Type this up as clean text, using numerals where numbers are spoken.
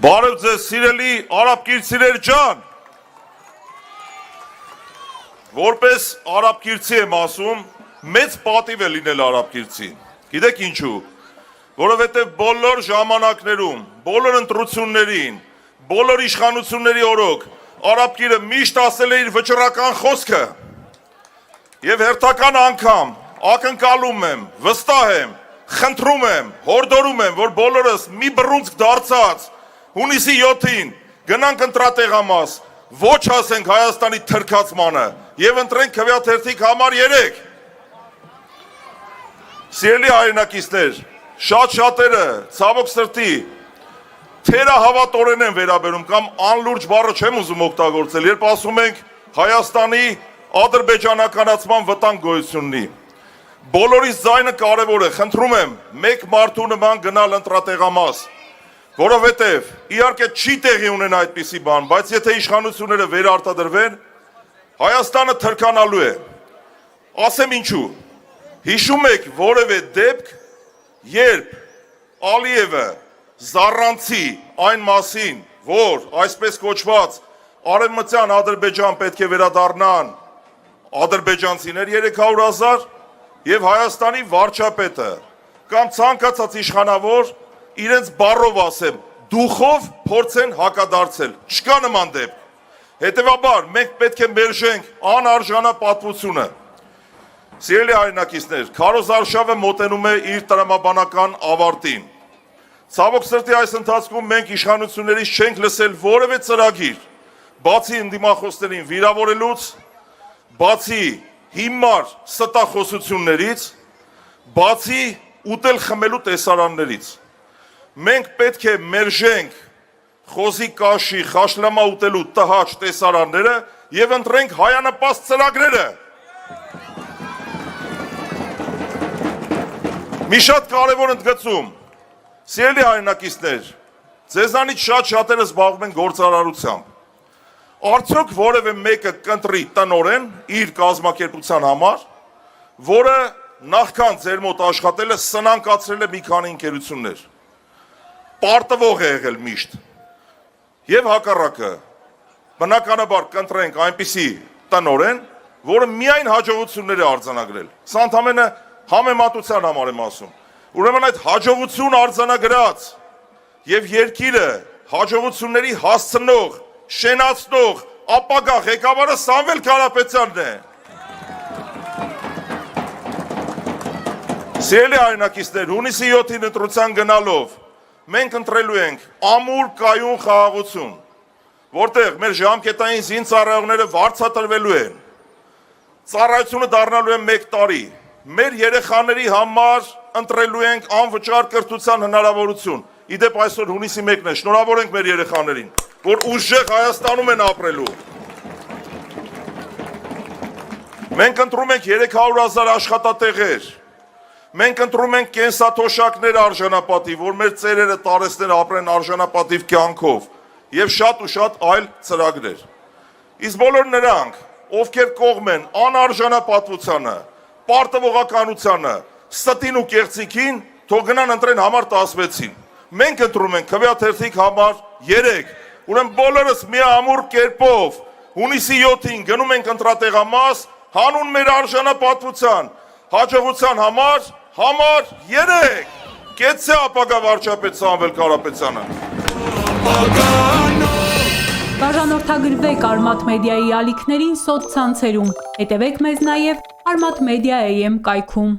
Բարև ձեզ սիրելի արաբկիրցիներ ջան, որպես արաբկիրցի եմ ասում, մեծ պատիվ է լինել արաբկիրցին, գիտեք ինչու, որովհետև բոլոր ժամանակներում, բոլոր ընտրություններին, բոլոր իշխանությունների օրոք, արաբկիրը միշտ ասել է իր վճռական խոսքը և հերթական անգամ ակնկալում եմ, վստահ եմ, խնդրում եմ, հորդորում եմ, որ բոլորս մի բռունցք դարձած հունիսի 7-ին գնանք ընտրատեղամաս, ոչ ասենք Հայաստանի թրքացմանը և ընտրենք քվեաթերթիկ համար 3։ Սիրելի հայրենակիցներ, շատ-շատերը, ցավոք սրտի, թերահավատորեն են վերաբերում կամ անլուրջ բառը չեմ ուզում օգտագործել, երբ ասում ենք Հայաստանի ադրբեջանականացման վտանգ գոյություն ունի։ Բոլորիս ձայնը կարևոր է, խնդրում եմ, մեկ մարդու նման գնալ ընտրատեղամաս, որովհետև իհարկե չի տեղի ունենա այդպիսի բան, բայց եթե իշխանությունները վերարտադրվեն, Հայաստանը թրքանալու է։ Ասեմ ինչու։ Հիշում եք որևէ դեպք, երբ Ալիևը զառանցի այն մասին, որ այսպես կոչված արևմտյան Ադրբեջան պետք է վերադառնան ադրբեջանցիներ 300,000 և Հայաստանի վարչապետը կամ ցանկացած իշխանավոր իրենց բառով ասեմ, դուխով փորձեն հակադարձել, չկա նման դեպք, հետևաբար մենք պետք է մերժենք անարժանապատվությունը։ Սիրելի հայրենակիցներ, քարոզարշավը մոտենում է իր տրամաբանական ավարտին, ցավոք սրտի այս ընթացքում մենք իշխանություններից չենք լսել որևէ ծրագիր, բացի ընդդիմախոսներին վիրավորելուց, բացի հիմար ստախոսություններից, բացի ուտել խմելու տեսարաններից։ Մենք պետք է մերժենք խոզի կաշի, խաշլամա ուտելու տհաճ տեսարանները և ընտրենք հայանպաստ ծրագրերը։ Մի շատ կարևոր ընդգծում, սիրելի հայրենակիցներ, ձեզանից շատ-շատերը զբաղվում են գործարարությամբ։ Արդյոք որևէ մեկը կընտրի տնօրեն իր կազմակերպության համար, որը նախքան ձեր մոտ աշխատելը սնանկացրել է մի քանի ընկերություններ, պարտվող է եղել միշտ և հակառակը, բնականաբար կընտրենք այնպիսի տնօրեն, որը միայն հաջողություններ է արձանագրել, սա ընդամենը համեմատության համար եմ ասում, ուրեմն այդ հաջողություն արձանագրած և երկիրը հաջողությունների հասցնող, շենացնող, ապագա ղեկավարը Սամվել Կարապետյանն է։ Սիրելի հայրենակիցներ, հունիսի 7-ին ընտրության գնալով մենք ընտրելու ենք ամուր կայուն խաղաղություն, որտեղ մեր ժամկետային զինծառայողները վարձատրվելու են, ծառայությունը դառնալու է 1 տարի, մեր երեխաների համար ընտրելու ենք անվճար կրթության հնարավորություն, իդեպ այսօր հունիսի 1-ն է, շնորհավորենք մեր երեխաներին, որ ուժեղ Հայաստանում են ապրելու։ Մենք ընտրում ենք 300,000 աշխատատեղեր, մենք ընտրում ենք կենսաթոշակներ արժանապատիվ, որ մեր ծերերը տարեցներ ապրեն արժանապատիվ կյանքով և շատ ու շատ այլ ծրագրեր։ Իսկ բոլոր նրանք, ովքեր կողմ են անարժանապատվությանը, պարտվողականությանը, ստին ու կեղծիքին, թող գնան ընտրեն համար 16-ին։ Մենք ընտրում ենք քվեաթերթիկ համար 3, ուրեմն բոլորս միամուռ կերպով հունիսի 7-ին գնում ենք ընտրատեղամաս, հանուն մեր արժանապատվության, հաջողության համար 3, կեցցե ապագա վարչապետ Սամվել Կարապետյանը։ Բաժանորդագրվեք Արմաթ մեդիայի ալիքներին սոցցանցերում, հետևեք մեզ նաև Armat Media AM կայքում։